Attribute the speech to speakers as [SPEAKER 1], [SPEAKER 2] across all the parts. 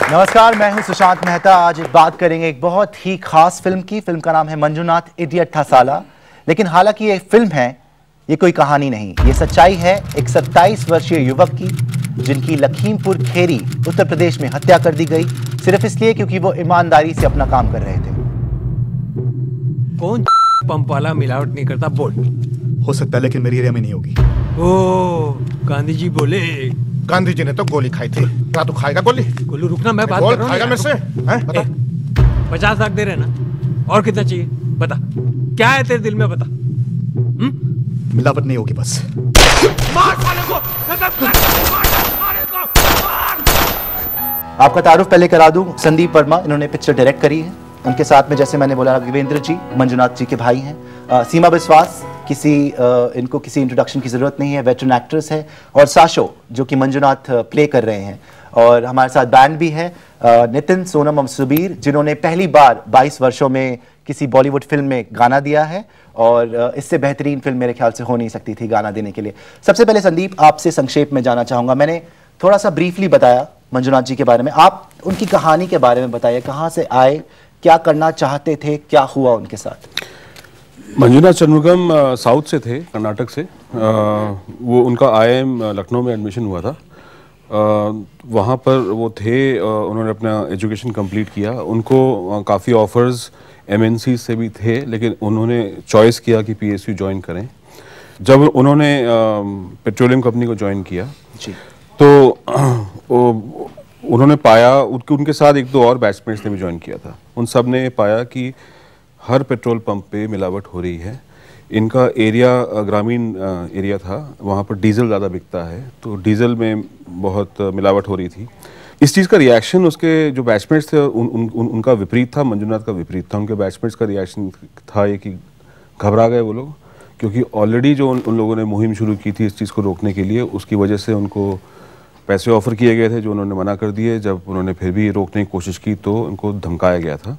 [SPEAKER 1] नमस्कार, मैं हूं सुशांत मेहता। आज बात करेंगे एक बहुत ही खास फिल्म की। फिल्म का नाम है मंजुनाथ इडियट था साला। लेकिन हालांकि ये फिल्म है, ये कोई कहानी नहीं, ये सच्चाई है एक 27 वर्षीय युवक की, जिनकी लखीमपुर खेरी उत्तर प्रदेश में हत्या कर दी गई सिर्फ इसलिए क्योंकि वो ईमानदारी से अपना काम कर रहे थे।
[SPEAKER 2] कौन पंप वाला मिलावट नहीं करता? बोल।
[SPEAKER 3] हो सकता है लेकिन मेरी एरिया में नहीं होगी।
[SPEAKER 2] ओ, गांधी जी बोले।
[SPEAKER 3] गांधी जी ने तो गोली खाई थी। क्या तू खाएगा गोली?
[SPEAKER 2] गोलू रुकना, मैं बात कर रहा हूँ।
[SPEAKER 3] खाएगा मेरे से? बता।
[SPEAKER 2] 50 लाख दे रहे ना, और कितना चाहिए बता। क्या है तेरे दिल में बता।
[SPEAKER 3] मिलावट नहीं होगी बस।
[SPEAKER 2] मार साले को,
[SPEAKER 1] आपका तारुफ पहले करा दूं, संदीप वर्मा, इन्होंने पिक्चर डायरेक्ट करी है। उनके साथ में जैसे मैंने बोला राघवेंद्र जी मंजुनाथ जी के भाई हैं। सीमा विश्वास, इनको किसी इंट्रोडक्शन की जरूरत नहीं है, वेटरन एक्ट्रेस है। और साशो जो कि मंजुनाथ प्ले कर रहे हैं। और हमारे साथ बैंड भी है, नितिन, सोनम और सुबीर, जिन्होंने पहली बार 22 वर्षों में किसी बॉलीवुड फिल्म में गाना दिया है। और इससे बेहतरीन फिल्म मेरे ख्याल से हो नहीं सकती थी गाना देने के लिए। सबसे पहले संदीप, आपसे संक्षेप में जानना चाहूँगा। मैंने थोड़ा सा ब्रीफली बताया मंजुनाथ जी के बारे में, आप उनकी कहानी के बारे में बताइए। कहाँ से आए, क्या करना चाहते थे, क्या हुआ उनके साथ?
[SPEAKER 4] मंजुनाथ षणमुगम साउथ से थे, कर्नाटक से। वो उनका IIM लखनऊ में एडमिशन हुआ था। वहाँ पर वो थे, उन्होंने अपना एजुकेशन कंप्लीट किया। उनको काफ़ी ऑफर्स MNC से भी थे, लेकिन उन्होंने चॉइस किया कि PSU ज्वाइन करें। जब उन्होंने पेट्रोलियम कंपनी को ज्वाइन किया
[SPEAKER 1] जी,
[SPEAKER 4] तो उन्होंने पाया, उनके साथ एक दो और बैचमेट्स ने भी ज्वाइन किया था। उन सब ने पाया कि हर पेट्रोल पंप पे मिलावट हो रही है। इनका एरिया ग्रामीण एरिया था, वहाँ पर डीजल ज़्यादा बिकता है, तो डीजल में बहुत मिलावट हो रही थी। इस चीज़ का रिएक्शन उसके जो बैचमेट्स थे उनका विपरीत था, मंजुनाथ का विपरीत था। उनके बैचमेट्स का रिएक्शन था ये कि घबरा गए वो लोग, क्योंकि ऑलरेडी जो उन लोगों ने मुहिम शुरू की थी इस चीज़ को रोकने के लिए, उसकी वजह से उनको पैसे ऑफर किए गए थे जो उन्होंने मना कर दिए। जब उन्होंने फिर भी रोकने की कोशिश की तो उनको धमकाया गया था।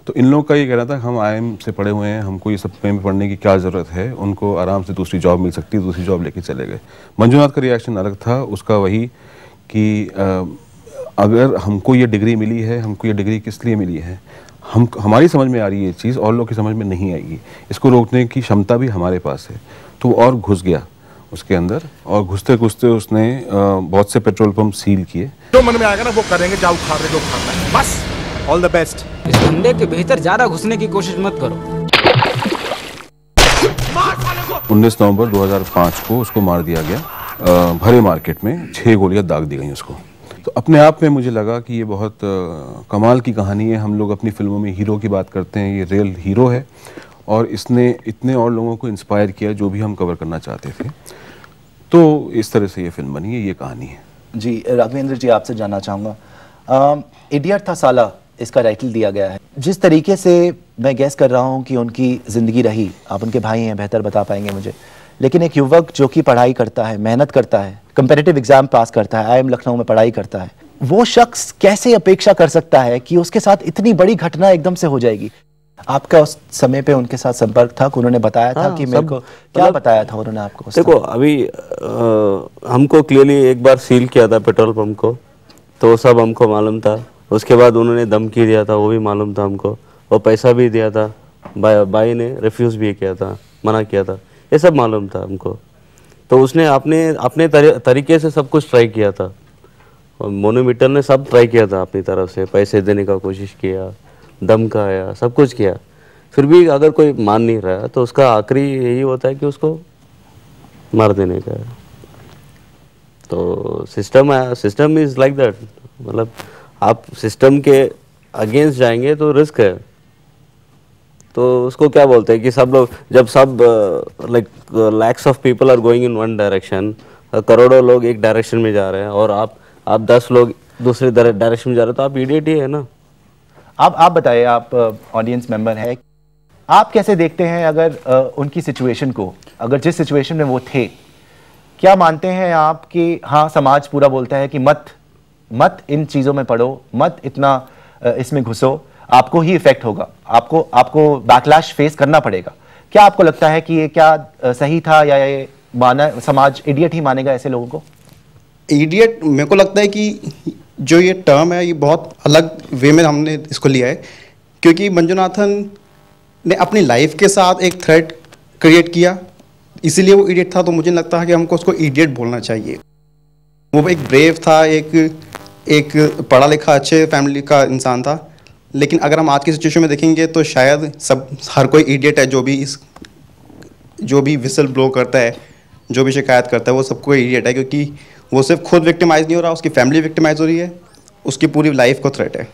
[SPEAKER 4] तो इन लोगों का ये कहना था हम IIM से पढ़े हुए हैं, हमको ये सब में पढ़ने की क्या ज़रूरत है, उनको आराम से दूसरी जॉब मिल सकती है, दूसरी जॉब लेके चले गए। मंजुनाथ का रिएक्शन अलग था, उसका वही कि अगर हमको ये डिग्री मिली है, हमको ये डिग्री किस लिए मिली है, हमारी समझ में आ रही है ये चीज़, और लोग की समझ में नहीं आएगी, इसको रोकने की क्षमता भी हमारे पास है। तो वो और घुस गया उसके अंदर, और घुसते घुसते उसने बहुत से पेट्रोल पंप सील किए।
[SPEAKER 3] जो मन में आएगा ना वो करेंगे, जाओ खा रहे जो खाना है बस। All the best.
[SPEAKER 5] इस धंधे के भीतर ज्यादा घुसने की कोशिश मत करो।
[SPEAKER 4] 19 नवंबर 2005 को उसको मार दिया गया भरे मार्केट में। 6 गोलियां दाग दी गई उसको। तो अपने आप में मुझे लगा कि ये बहुत कमाल की कहानी है। हम लोग अपनी फिल्मों में हीरो की बात करते हैं, ये रियल हीरो है, और इसने इतने और लोगों को इंस्पायर किया जो भी हम कवर करना चाहते थे। तो इस तरह से ये फिल्म बनी है, ये कहानी है।
[SPEAKER 1] जी, राघवेंद्र जी, आपसे जानना चाहूँगा, इडियट था साला इसका टाइटल दिया गया है। जिस तरीके से मैं गैस कर रहा हूँ कि उनकी ज़िंदगी रही, आप उनके भाई हैं, बेहतर बता पाएंगे मुझे, लेकिन एक युवक जो कि पढ़ाई करता है, मेहनत करता है, कंपेटिटिव एग्जाम पास करता है, IIM लखनऊ में पढ़ाई करता है, वो शख्स कैसे अपेक्षा कर सकता है कि उसके साथ इतनी बड़ी घटना एकदम से हो जाएगी? आपका उस समय पे उनके साथ संपर्क था? उन्होंने बताया था कि मेरे को क्या बताया था उन्होंने आपको?
[SPEAKER 6] देखो, अभी हमको क्लियरली एक बार सील किया था पेट्रोल पंप को, तो सब हमको मालूम था। उसके बाद उन्होंने धमकी दिया था, वो भी मालूम था हमको, और पैसा भी दिया था। भाई ने रिफ्यूज़ भी किया था, मना किया था, ये सब मालूम था हमको। तो उसने अपने तरीके से सब कुछ ट्राई किया था, और मोनू मित्तल ने सब ट्राई किया था अपनी तरफ से, पैसे देने का कोशिश किया, धमकाया, सब कुछ किया। फिर भी अगर कोई मान नहीं रहा तो उसका आखिरी यही होता है कि उसको मार देने का। तो सिस्टम इज़ लाइक दैट। मतलब आप सिस्टम के अगेंस्ट जाएंगे तो रिस्क है। तो उसको क्या बोलते हैं कि सब लोग, जब सब like lakhs of people are going in one direction, करोड़ों लोग एक डायरेक्शन में जा रहे हैं, और आप 10 लोग दूसरे डायरेक्शन में जा रहे हैं, तो आप इडियट ही है ना।
[SPEAKER 1] आप बताइए, आप ऑडियंस मेंबर है, आप कैसे देखते हैं अगर उनकी सिचुएशन को, अगर जिस सिचुएशन में वो थे, क्या मानते हैं आप कि हाँ समाज पूरा बोलता है कि मत इन चीज़ों में पड़ो, मत इतना इसमें घुसो, आपको ही इफेक्ट होगा, आपको बैकलैश फेस करना पड़ेगा? क्या आपको लगता है कि ये क्या सही था, या ये समाज इडियट ही मानेगा ऐसे लोगों को?
[SPEAKER 7] इडियट मेरे को लगता है कि जो ये टर्म है ये बहुत अलग वे में हमने इसको लिया है, क्योंकि मंजुनाथन ने अपनी लाइफ के साथ एक थ्रेट क्रिएट किया, इसीलिए वो इडियट था। तो मुझे लगता है कि हमको उसको इडियट बोलना चाहिए। वो एक ब्रेव था, एक पढ़ा लिखा अच्छे फैमिली का इंसान था, लेकिन अगर हम आज की सिचुएशन में देखेंगे तो शायद हर कोई इडियट है। जो भी विसल ब्लो करता है, जो भी शिकायत करता है, वो सबको इडियट है, क्योंकि वो सिर्फ खुद विक्टिमाइज नहीं हो रहा, उसकी फैमिली विक्टिमाइज हो रही है, उसकी पूरी लाइफ को थ्रेट है।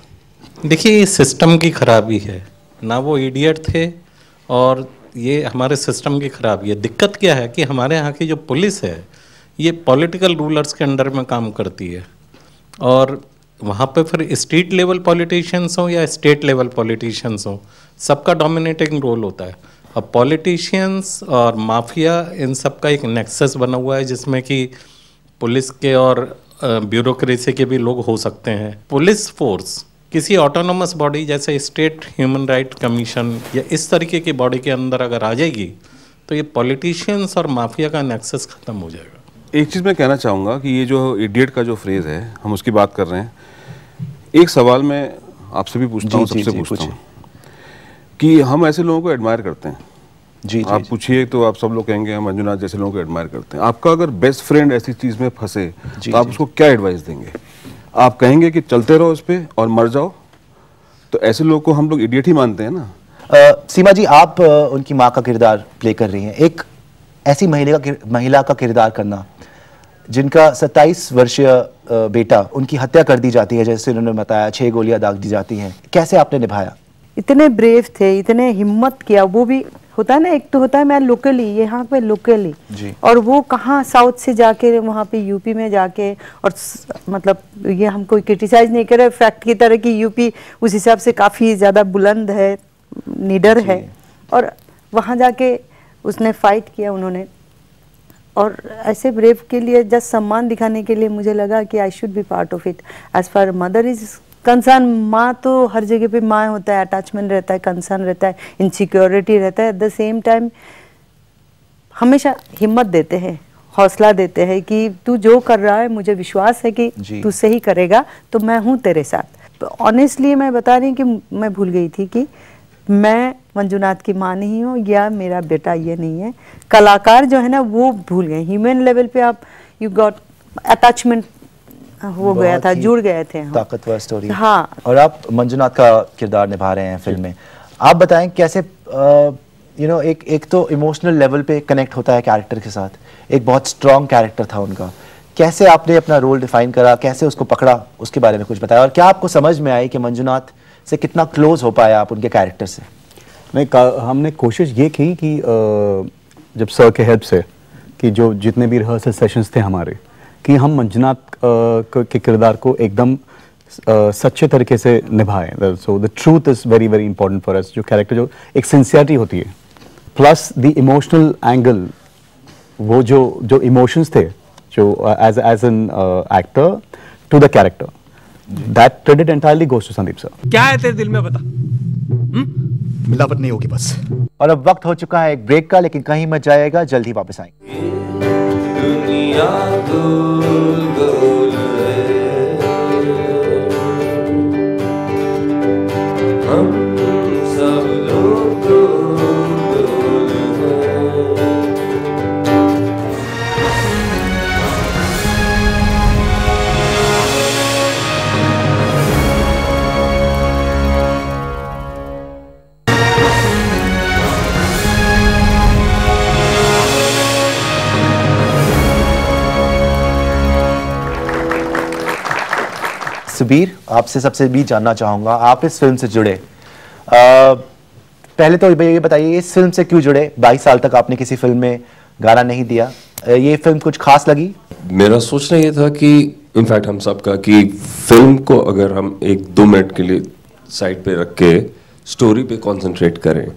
[SPEAKER 8] देखिए, ये सिस्टम की खराबी है ना, वो इडियट थे और ये हमारे सिस्टम की खराबी है। दिक्कत क्या है कि हमारे यहाँ की जो पुलिस है ये पॉलिटिकल रूलर्स के अंडर में काम करती है, और वहाँ पे फिर स्टेट लेवल पॉलिटिशियंस हों या स्टेट लेवल पॉलिटिशियंस हों, सबका डोमिनेटिंग रोल होता है। अब पॉलिटिशियंस और माफिया इन सब का एक नेक्सस बना हुआ है, जिसमें कि पुलिस के और ब्यूरोक्रेसी के भी लोग हो सकते हैं। पुलिस फोर्स किसी ऑटोनोमस बॉडी जैसे स्टेट ह्यूमन राइट कमीशन या इस तरीके की बॉडी के अंदर अगर आ जाएगी तो ये पॉलिटिशियंस और माफिया का नेक्सस ख़त्म हो जाएगा।
[SPEAKER 4] एक चीज़ मैं कहना चाहूँगा कि ये जो इडियट का जो फ्रेज़ है, हम उसकी बात कर रहे हैं। एक सवाल मैं आपसे भी पूछता हूँ, सबसे पूछता हूँ कि हम ऐसे लोगों को एडमायर करते हैं। जी, आप पूछिए तो आप सब लोग कहेंगे हम मंजुनाथ जैसे लोगों को एडमायर करते हैं। आपका अगर बेस्ट फ्रेंड ऐसी चीज़ में फंसे तो आप उसको क्या एडवाइस देंगे? आप कहेंगे कि चलते रहो इस पे और मर जाओ? तो ऐसे लोगों को हम लोग इडियट ही मानते हैं ना।
[SPEAKER 1] सीमा जी, आप उनकी माँ का किरदार प्ले कर रही हैं। एक ऐसी महिला का किरदार करना जिनका 27 वर्षीय बेटा, उनकी हत्या कर दी जाती है, जैसे उन्होंने बताया 6 गोलियां दाग दी जाती हैं, कैसे आपने निभाया?
[SPEAKER 9] इतने ब्रेव थे, इतने हिम्मत किया। वो भी होता है ना, एक तो होता है मैं लोकली, यहाँ पे लोकली, और वो कहाँ साउथ से जाके वहाँ पे यूपी में जाके, और मतलब ये हम कोई क्रिटिसाइज नहीं कर रहे, फैक्ट की तरह की यूपी उस हिसाब से काफ़ी ज़्यादा बुलंद है, निडर है, और वहाँ जाके उसने फाइट किया उन्होंने। और ऐसे ब्रेव के लिए जस्ट सम्मान दिखाने के लिए मुझे लगा कि I should be part of it. As far mother is concern, माँ तो हर जगह पे माँ होता है, अटैचमेंट रहता है, कंसर्न रहता है, इनसिक्योरिटी रहता है। एट द सेम टाइम हमेशा हिम्मत देते हैं, हौसला देते हैं कि तू जो कर रहा है मुझे विश्वास है कि तू सही करेगा, तो मैं हूँ तेरे साथ। ऑनेस्टली मैं बता रही हूँ कि मैं भूल गई थी कि मैं मंजुनाथ की माँ नहीं हूँ या मेरा बेटा ये नहीं है। कलाकार जो है ना वो भूल गए। ह्यूमन लेवल पे आप यू गॉट अटैचमेंट हो गया था, जुड़ गए थे हम।
[SPEAKER 1] ताकतवर स्टोरी।
[SPEAKER 9] हाँ।
[SPEAKER 1] और आप मंजुनाथ का किरदार निभा रहे हैं फिल्म में। आप बताएं कैसे एक तो इमोशनल लेवल पे कनेक्ट होता है कैरेक्टर के साथ, एक बहुत स्ट्रॉन्ग कैरेक्टर था उनका, कैसे आपने अपना रोल डिफाइन करा, कैसे उसको पकड़ा, उसके बारे में कुछ बताया, और क्या आपको समझ में आई कि मंजुनाथ से कितना क्लोज हो पाया आप उनके कैरेक्टर से?
[SPEAKER 10] नहीं, हमने कोशिश ये की कि जब सर के हेल्प से कि जो जितने भी रिहर्सल सेशंस थे हमारे, कि हम मंजुनाथ के किरदार को एकदम सच्चे तरीके से निभाएं। So the truth is very very important for us. जो कैरेक्टर, जो एक सिंसियरिटी होती है, प्लस द इमोशनल एंगल, वो जो इमोशंस थे जो as an actor to the character, that credit entirely goes to Sandeep sir.
[SPEAKER 2] क्या है तेरे दिल में, बता।
[SPEAKER 3] मिलावट नहीं होगी बस।
[SPEAKER 1] और अब वक्त हो चुका है एक ब्रेक का, लेकिन कहीं मत जाएगा, जल्द ही वापस आएंगे।
[SPEAKER 11] दुनिया गोल गोल है, हम सब लोग गोल गोल है।
[SPEAKER 1] सुबीर, आपसे सबसे भी जानना चाहूँगा, आप इस फिल्म से जुड़े, पहले तो ये बताइए इस फिल्म से क्यों जुड़े? 22 साल तक आपने किसी फिल्म में गाना नहीं दिया, ये फिल्म कुछ खास लगी?
[SPEAKER 11] मेरा सोचना ये था कि इनफैक्ट हम सब का कि फिल्म को अगर हम 1-2 मिनट के लिए साइड पे रख के स्टोरी पे कंसंट्रेट करें,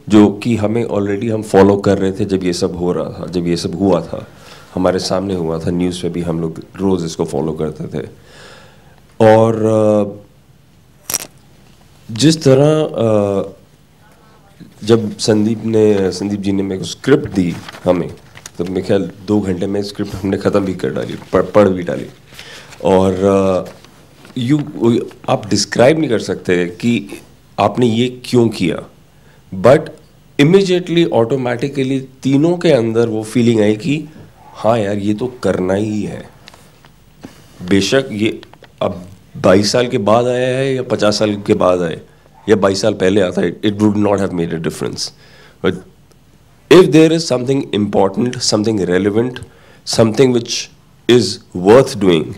[SPEAKER 11] जो कि हमें ऑलरेडी हम फॉलो कर रहे थे जब ये सब हो रहा था, जब ये सब हुआ था, हमारे सामने हुआ था, न्यूज़ पे भी हम लोग रोज़ इसको फॉलो करते थे। और जिस तरह जब संदीप जी ने मेरे को स्क्रिप्ट दी हमें, तो मेरे ख्याल 2 घंटे में स्क्रिप्ट हमने ख़त्म भी कर डाली, पढ़ भी डाली। और आप डिस्क्राइब नहीं कर सकते कि आपने ये क्यों किया, बट इमिजिएटली ऑटोमेटिकली तीनों के अंदर वो फीलिंग आई कि हाँ यार ये तो करना ही है। बेशक ये अब 22 साल के बाद आया है या 50 साल के बाद आए या 22 साल पहले आता है, it would not have made a difference. But if there is something important, something relevant, something which is worth doing,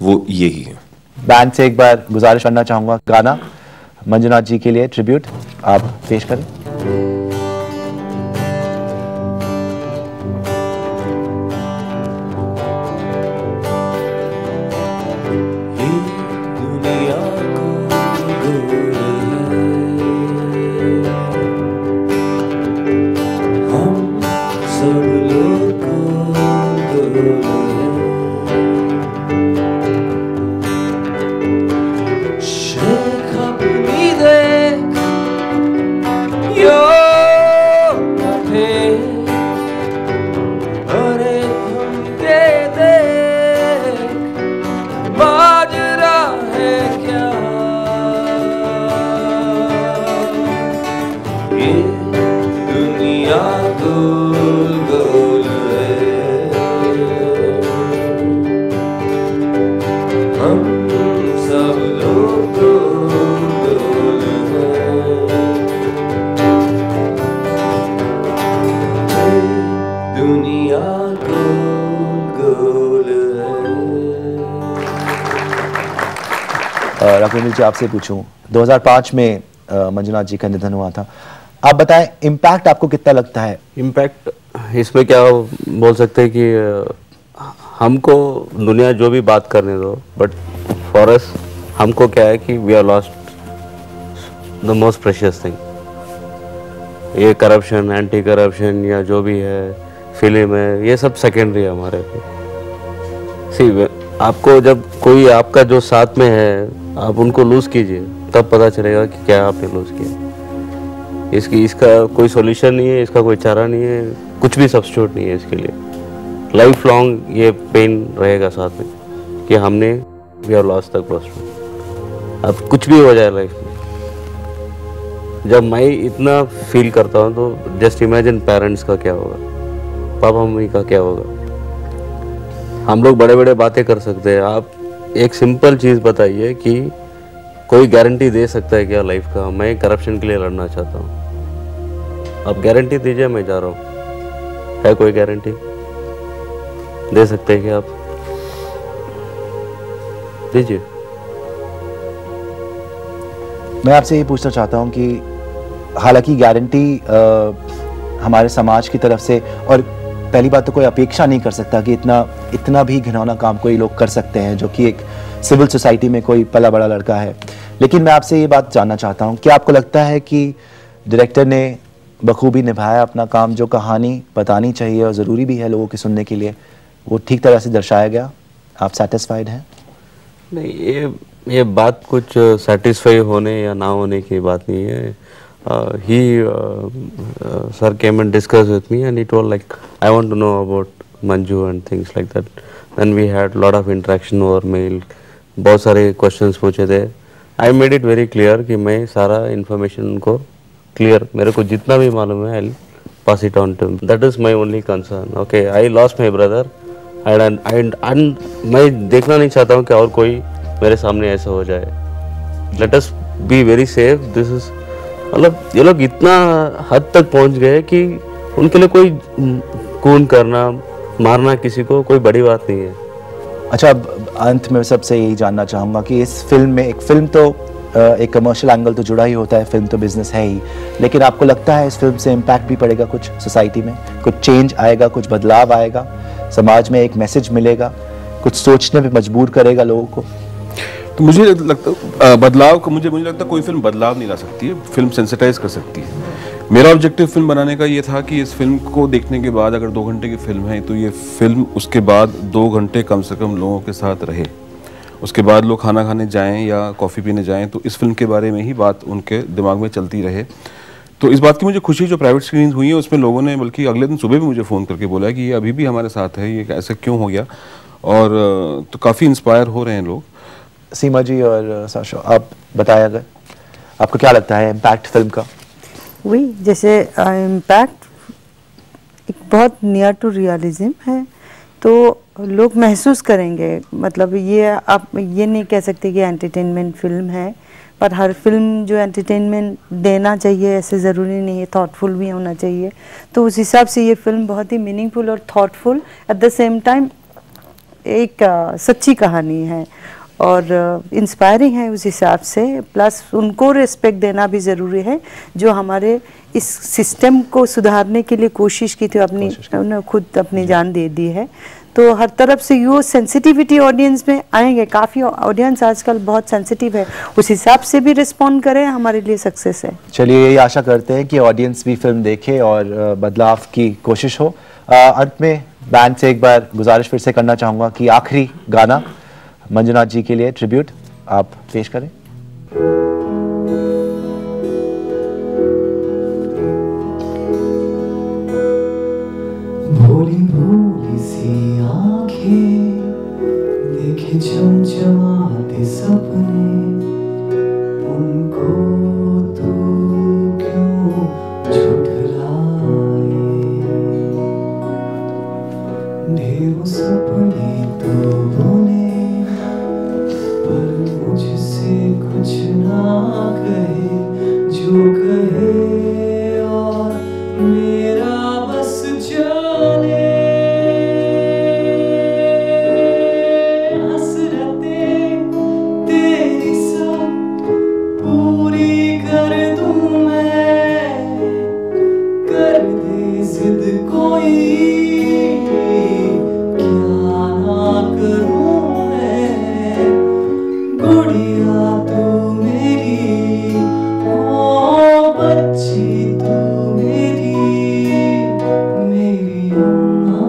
[SPEAKER 11] वो यही है।
[SPEAKER 1] बैंड से एक बार गुजारिश करना चाहूंगा, गाना मंजुनाथ जी के लिए ट्रिब्यूट आप पेश करें। राघवेंद्र जी आपसे पूछूं, 2005 में मंजुनाथ जी का निधन हुआ था, आप बताएं इम्पैक्ट आपको कितना लगता है?
[SPEAKER 6] इम्पैक्ट इसमें क्या बोल सकते हैं कि हमको दुनिया जो भी बात करने दो, बट फॉर अस हमको क्या है कि we are lost the most precious thing. ये करप्शन, एंटी करप्शन या जो भी है, फिल्म है, ये सब सेकेंडरी है हमारे पे। सी आपको जब कोई आपका जो साथ में है आप उनको लूज कीजिए, तब पता चलेगा कि क्या आपने लूज किया। इसका कोई सॉल्यूशन नहीं है, इसका कोई चारा नहीं है, कुछ भी सब्स्टिट्यूट नहीं है इसके लिए। लाइफ लॉन्ग ये पेन रहेगा साथ में कि हमने we are lost the close friend. अब कुछ भी हो जाए लाइफ में, जब मैं इतना फील करता हूँ तो जस्ट इमेजिन पेरेंट्स का क्या होगा, पापा मम्मी का क्या होगा। हम लोग बड़े बड़े बातें कर सकते हैं, आप एक सिंपल चीज़ बताइए कि कोई गारंटी दे सकता है क्या लाइफ का? मैं करप्शन के लिए लड़ना चाहता हूँ, आप गारंटी दीजिए, मैं जा रहा हूँ। है कोई गारंटी दे सकते हैं क्या आप? दीजिए।
[SPEAKER 1] मैं आपसे ये पूछना चाहता हूँ कि हालांकि गारंटी हमारे समाज की तरफ से, और पहली बात तो कोई अपेक्षा नहीं कर सकता कि इतना भी घिनौना काम कोई लोग कर सकते हैं जो कि एक सिविल सोसाइटी में कोई पला बड़ा लड़का है। लेकिन मैं आपसे ये बात जानना चाहता हूँ, क्या आपको लगता है कि डायरेक्टर ने बखूबी निभाया अपना काम? जो कहानी बतानी चाहिए और ज़रूरी भी है लोगों के सुनने के लिए, वो ठीक तरह से दर्शाया गया? आप सेटिस्फाइड हैं?
[SPEAKER 6] नहीं, ये बात कुछ सेटिस्फाई होने या ना होने की बात नहीं है। Sir came and discussed with me and he told like I want to know about Manju and things like that. Then we had lot of interaction over mail, बहुत सारे questions पूछे थे। I made it very clear कि मैं सारा information उनको clear, मेरे को जितना भी मालूम है I'll pass it on to him. That is my only concern. Okay, I lost my brother and मैं देखना नहीं चाहता हूँ कि और कोई मेरे सामने ऐसा हो जाए। Let us be very safe. This is मतलब ये लोग इतना हद तक पहुंच गए कि उनके लिए कोई खून करना, मारना किसी को कोई बड़ी बात नहीं है।
[SPEAKER 1] अच्छा, अब अंत में सबसे यही जानना चाहूँगा कि इस फिल्म में, एक फिल्म तो एक कमर्शियल एंगल तो जुड़ा ही होता है, फिल्म तो बिजनेस है ही, लेकिन आपको लगता है इस फिल्म से इम्पैक्ट भी पड़ेगा कुछ सोसाइटी में? कुछ चेंज आएगा, कुछ बदलाव आएगा समाज में, एक मैसेज मिलेगा, कुछ सोचने पे मजबूर करेगा लोगों को?
[SPEAKER 4] तो मुझे लगता बदलाव को, मुझे लगता कोई फिल्म बदलाव नहीं ला सकती है, फिल्म सेंसिटाइज कर सकती है। मेरा ऑब्जेक्टिव फिल्म बनाने का ये था कि इस फिल्म को देखने के बाद, अगर 2 घंटे की फिल्म है तो ये फिल्म उसके बाद 2 घंटे कम से कम लोगों के साथ रहे। उसके बाद लोग खाना खाने जाएं या कॉफ़ी पीने जाएं तो इस फिल्म के बारे में ही बात उनके दिमाग में चलती रहे। तो इस बात की मुझे खुशी, जो प्राइवेट स्क्रीनिंग हुई है उसमें लोगों ने बल्कि अगले दिन सुबह भी मुझे फ़ोन करके बोला कि ये अभी भी हमारे साथ है, ये ऐसा क्यों हो गया, और तो काफ़ी इंस्पायर हो रहे हैं लोग।
[SPEAKER 1] सीमा जी और साशा, आप बताएं अगर आपको क्या लगता है इम्पैक्ट फिल्म का?
[SPEAKER 9] वही जैसे इम्पैक्ट एक बहुत नियर टू रियलिज्म है, तो लोग महसूस करेंगे। मतलब ये आप ये नहीं कह सकते कि एंटरटेनमेंट फिल्म है, पर हर फिल्म जो एंटरटेनमेंट देना चाहिए ऐसे ज़रूरी नहीं है, थॉटफुल भी होना चाहिए। तो उस हिसाब से ये फिल्म बहुत ही मीनिंगफुल और thoughtful at the same time एक सच्ची कहानी है और इंस्पायरिंग है उस हिसाब से। प्लस उनको रिस्पेक्ट देना भी ज़रूरी है जो हमारे इस सिस्टम को सुधारने के लिए कोशिश की थी, अपनी उन्होंने खुद अपनी जान दे दी है। तो हर तरफ से यो सेंसिटिविटी ऑडियंस में आएंगे, काफ़ी ऑडियंस आजकल बहुत सेंसिटिव है, उस हिसाब से भी रिस्पॉन्ड करें, हमारे लिए सक्सेस है।
[SPEAKER 1] चलिए यही आशा करते हैं कि ऑडियंस भी फिल्म देखे और बदलाव की कोशिश हो। अंत में बैंड से एक बार गुजारिश फिर से करना चाहूँगा कि आखिरी गाना मंजुनाथ जी के लिए ट्रिब्यूट आप पेश करें।
[SPEAKER 12] भोली भोली सी आंखें देखे चमचमाते सपने, उनको तू क्यों झुठलाए। ढेरों सपने तो बुने पर मुझसे कुछ ना कहे, जो कहे और मेरा बस जाने। हसरतें तेरी सब पूरी कर दूं मैं, कर दे जिद कोई क्या ना करूं मैं। गुड़िया तू मेरी, ओ बच्ची तू मेरी, मेरी अम्मा।